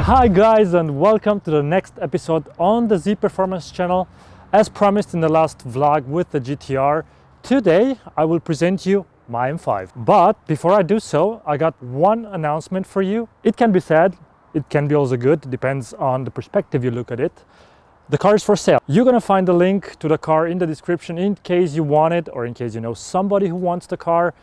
Hi guys, and welcome to the next episode on the Z Performance channel. As promised in the last vlog with the GTR, today I will present you my M5. But before I do so, I got one announcement for you. It can be sad, it can be also good, depends on the perspective you look at it. The car is for sale. You're gonna find the link to the car in the description in case you want it or in case you know somebody who wants the car.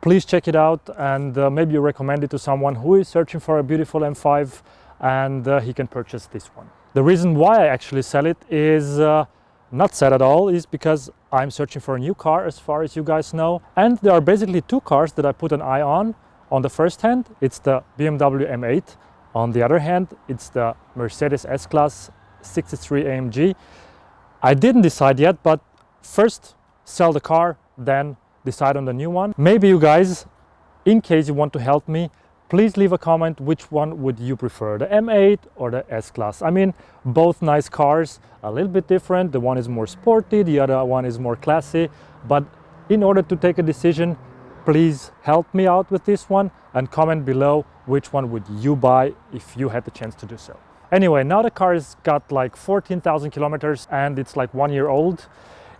Please check it out and maybe you recommend it to someone who is searching for a beautiful M5 and he can purchase this one. The reason why I actually sell it is not sad at all, is because I'm searching for a new car, as far as you guys know. And there are basically two cars that I put an eye on. On the first hand, it's the BMW M8. On the other hand, it's the Mercedes S-Class 63 AMG. I didn't decide yet, but first sell the car, then decide on the new one. Maybe you guys, in case you want to help me, please leave a comment which one would you prefer, the M8 or the S-Class. I mean, both nice cars, a little bit different. The one is more sporty, the other one is more classy. But in order to take a decision, please help me out with this one and comment below which one would you buy if you had the chance to do so. Anyway, now the car has got like 14,000 kilometers and it's like 1 year old.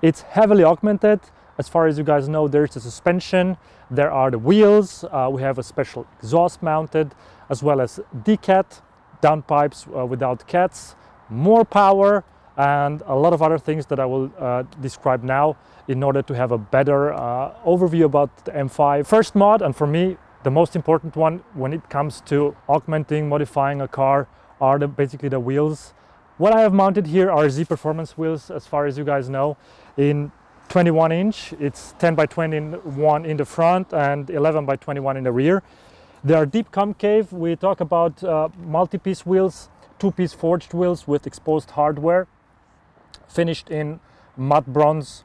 It's heavily augmented. As far as you guys know, there's the suspension, there are the wheels, we have a special exhaust mounted, as well as DCAT, downpipes without cats, more power, and a lot of other things that I will describe now in order to have a better overview about the M5. First mod, and for me, the most important one when it comes to augmenting, modifying a car, are basically the wheels. What I have mounted here are Z Performance wheels, as far as you guys know, in 21 inch, it's 10 by 21 in the front and 11 by 21 in the rear. They are deep concave. We talk about multi-piece wheels, two-piece forged wheels with exposed hardware, finished in matte bronze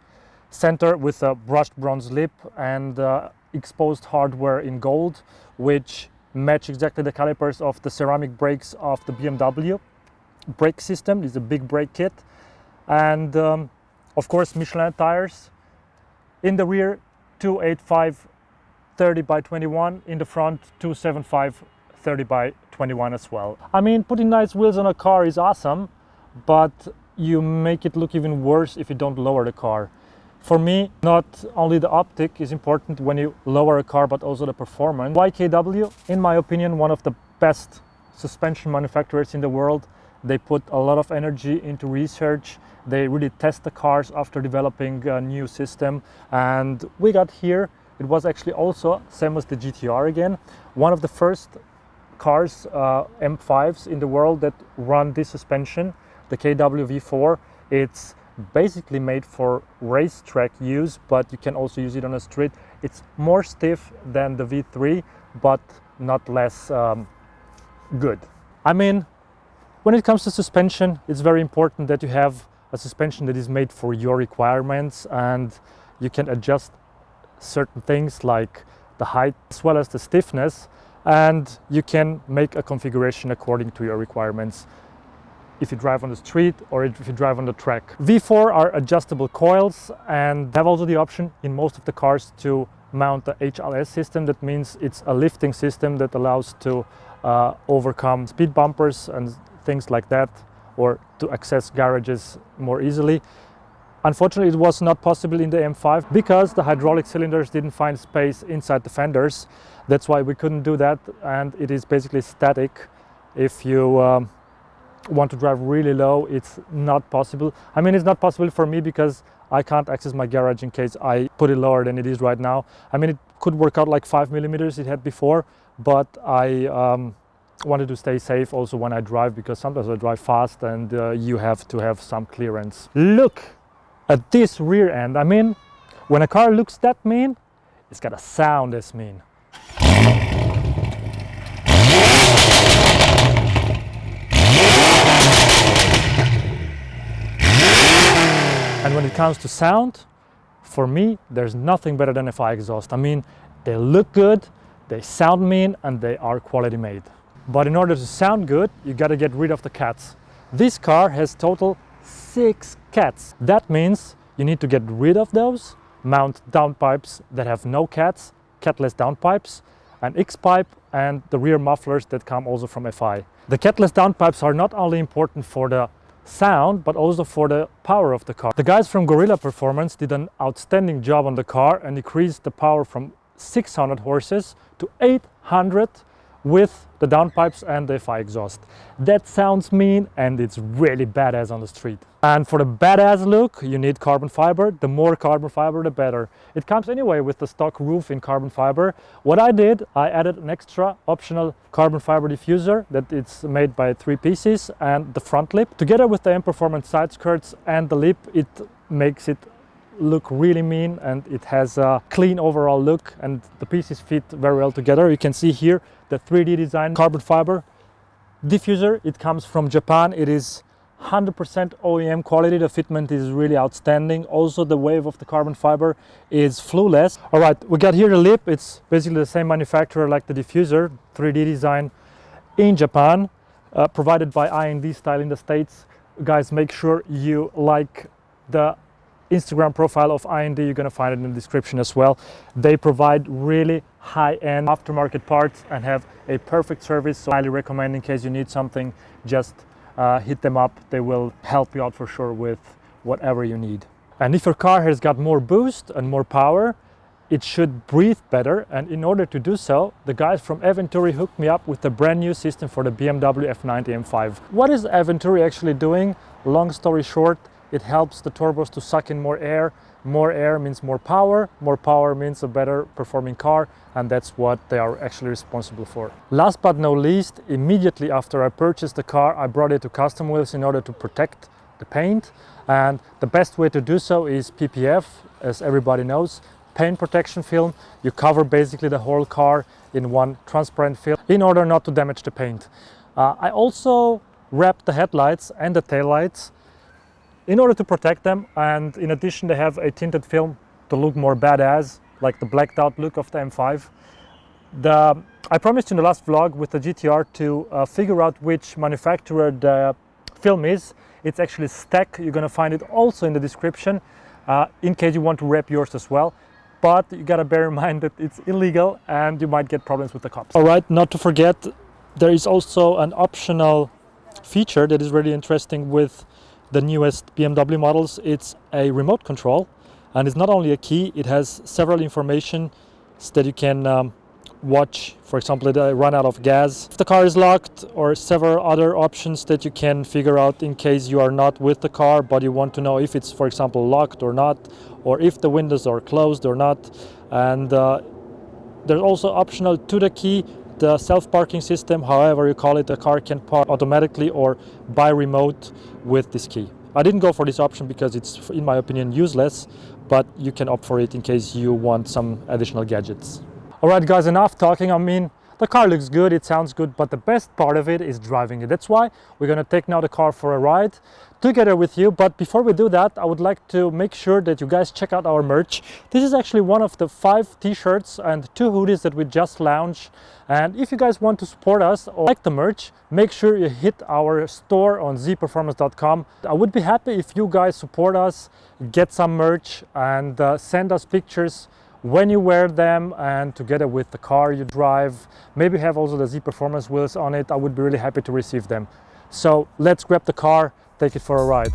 center with a brushed bronze lip and exposed hardware in gold, which match exactly the calipers of the ceramic brakes of the BMW brake system. It's a big brake kit. And of course, Michelin tires. In the rear, 285 30 by 21. In the front, 275 30 by 21 as well. I mean, putting nice wheels on a car is awesome, but you make it look even worse if you don't lower the car. For me, not only the optic is important when you lower a car, but also the performance. YKW, in my opinion, one of the best suspension manufacturers in the world. They put a lot of energy into research. They really test the cars after developing a new system. And we got here, it was actually also, same as the GTR again, one of the first cars, M5s in the world that run this suspension, the KW V4. It's basically made for racetrack use, but you can also use it on a street. It's more stiff than the V3, but not less good. I mean, when it comes to suspension, it's very important that you have a suspension that is made for your requirements and you can adjust certain things like the height as well as the stiffness, and you can make a configuration according to your requirements if you drive on the street or if you drive on the track. V4 are adjustable coils and have also the option in most of the cars to mount the HLS system. That means it's a lifting system that allows to overcome speed bumpers and things like that, or to access garages more easily. Unfortunately, it was not possible in the M5 because the hydraulic cylinders didn't find space inside the fenders. That's why we couldn't do that, and it is basically static. If you want to drive really low, it's not possible. I mean, it's not possible for me because I can't access my garage in case I put it lower than it is right now. I mean, it could work out like 5 millimeters it had before, but I wanted to stay safe also when I drive, because sometimes I drive fast and you have to have some clearance. Look at this rear end. I mean, when a car looks that mean, it's got a sound as mean. And when it comes to sound, for me, there's nothing better than a FI exhaust. I mean, they look good, they sound mean, and they are quality made. But in order to sound good, you gotta get rid of the cats. This car has total 6 cats. That means you need to get rid of those, mount downpipes that have no cats, catless downpipes, an X pipe, and the rear mufflers that come also from FI. The catless downpipes are not only important for the sound but also for the power of the car. The guys from Gorilla Performance did an outstanding job on the car and increased the power from 600 horses to 800 with the downpipes and the FI exhaust. That sounds mean and it's really badass on the street. And for the badass look, you need carbon fiber. The more carbon fiber, the better. It comes anyway with the stock roof in carbon fiber. What I did, I added an extra optional carbon fiber diffuser that it's made by 3 pieces and the front lip. Together with the M Performance side skirts and the lip, it makes it look really mean and it has a clean overall look and the pieces fit very well together. You can see here the 3D design carbon fiber diffuser. It comes from Japan. It is 100% OEM quality. The fitment is really outstanding. Also the wave of the carbon fiber is flueless. All right, we got here the lip. It's basically the same manufacturer like the diffuser, 3D design in Japan, provided by I&D Style in the States. Guys, make sure you like the Instagram profile of I&D. You're going to find it in the description as well. They provide really high-end aftermarket parts and have a perfect service, so I highly recommend in case you need something, just hit them up. They will help you out for sure with whatever you need. And if your car has got more boost and more power, it should breathe better, and in order to do so, the guys from EVENTURI hooked me up with a brand new system for the BMW F90 M5. What is EVENTURI actually doing? Long story short, it helps the turbos to suck in more air. More air means more power means a better performing car, and that's what they are actually responsible for. Last but not least, immediately after I purchased the car, I brought it to Custom Wheels in order to protect the paint, and the best way to do so is PPF, as everybody knows, paint protection film. You cover basically the whole car in one transparent film in order not to damage the paint. I also wrapped the headlights and the taillights in order to protect them, and in addition they have a tinted film to look more badass, like the blacked out look of the M5. I promised in the last vlog with the GTR to figure out which manufacturer the film is. It's actually Stack. You're gonna find it also in the description in case you want to wrap yours as well. But you gotta bear in mind that it's illegal and you might get problems with the cops. All right, not to forget, there is also an optional feature that is really interesting with the newest BMW models. It's a remote control, and it's not only a key, it has several information that you can watch. For example, did I run out of gas if the car is locked, or several other options that you can figure out in case you are not with the car but you want to know if it's, for example, locked or not, or if the windows are closed or not. And there's also optional to the key the self-parking system. However you call it, the car can park automatically or by remote with this key. I didn't go for this option because it's, in my opinion, useless, but you can opt for it in case you want some additional gadgets. All right guys, enough talking. I mean, the car looks good, it sounds good, but the best part of it is driving it. That's why we're gonna take now the car for a ride together with you. But before we do that, I would like to make sure that you guys check out our merch. This is actually one of the 5 t-shirts and 2 hoodies that we just launched. And if you guys want to support us or like the merch, make sure you hit our store on zperformance.com. I would be happy if you guys support us, get some merch, and send us pictures when you wear them and together with the car you drive. Maybe have also the Z Performance wheels on it. I would be really happy to receive them. So let's grab the car, take it for a ride.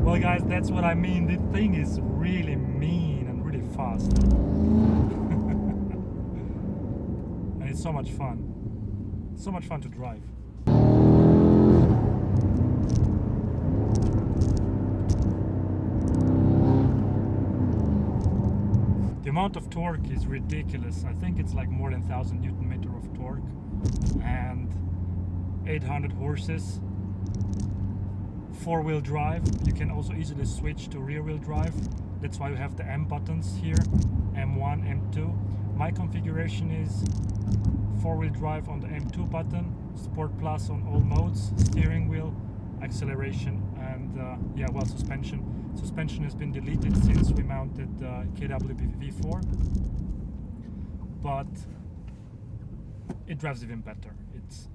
Well guys, that's what I mean. The thing is really mean and really fast. And it's so much fun. So much fun to drive. amount of torque is ridiculous. I think it's like more than 1000 Newton meter of torque and 800 horses. Four-wheel drive. You can also easily switch to rear-wheel drive. That's why we have the M buttons here, M1, M2. My configuration is four-wheel drive on the M2 button, Sport Plus on all modes, steering wheel, acceleration, and suspension. Suspension has been deleted since we mounted KWB V4, but it drives even better. It's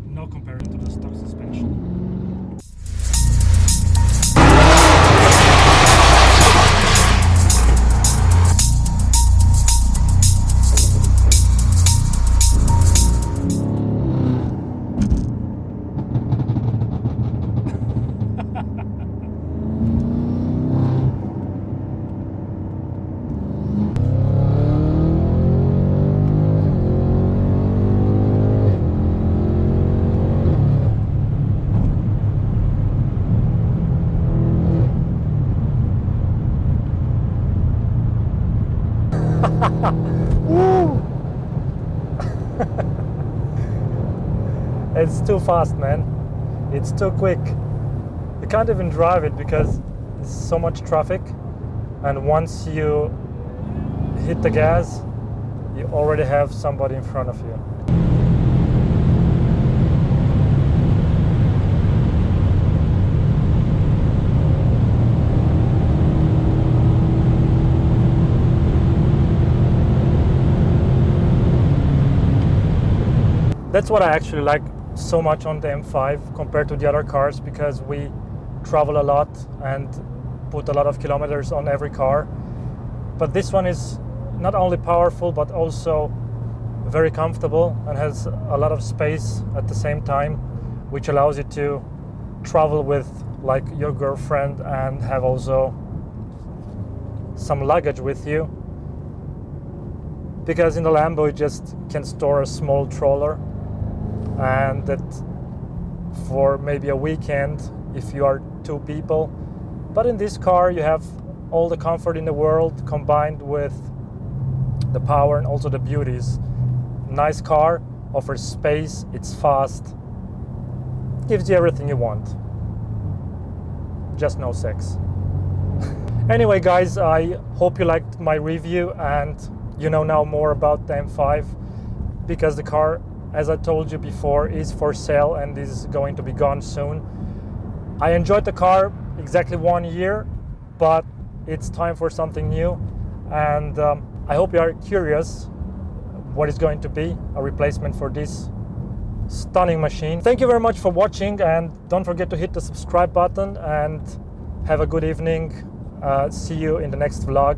no comparison to the stock suspension. It's too fast, man. It's too quick. You can't even drive it because there's so much traffic, and once you hit the gas, you already have somebody in front of you. That's what I actually like so much on the M5 compared to the other cars, because we travel a lot and put a lot of kilometers on every car. But this one is not only powerful but also very comfortable and has a lot of space at the same time, which allows you to travel with like your girlfriend and have also some luggage with you, because in the Lambo you just can store a small stroller, and that for maybe a weekend if you are two people. But in this car you have all the comfort in the world combined with the power and also the beauties. Nice car, offers space, it's fast, gives you everything you want, just no sex. Anyway guys, I hope you liked my review and you know now more about the M5, because the car, as I told you before, is for sale and is going to be gone soon. I enjoyed the car exactly 1 year, but it's time for something new, and I hope you are curious what is going to be a replacement for this stunning machine. Thank you very much for watching, and don't forget to hit the subscribe button, and have a good evening. See you in the next vlog.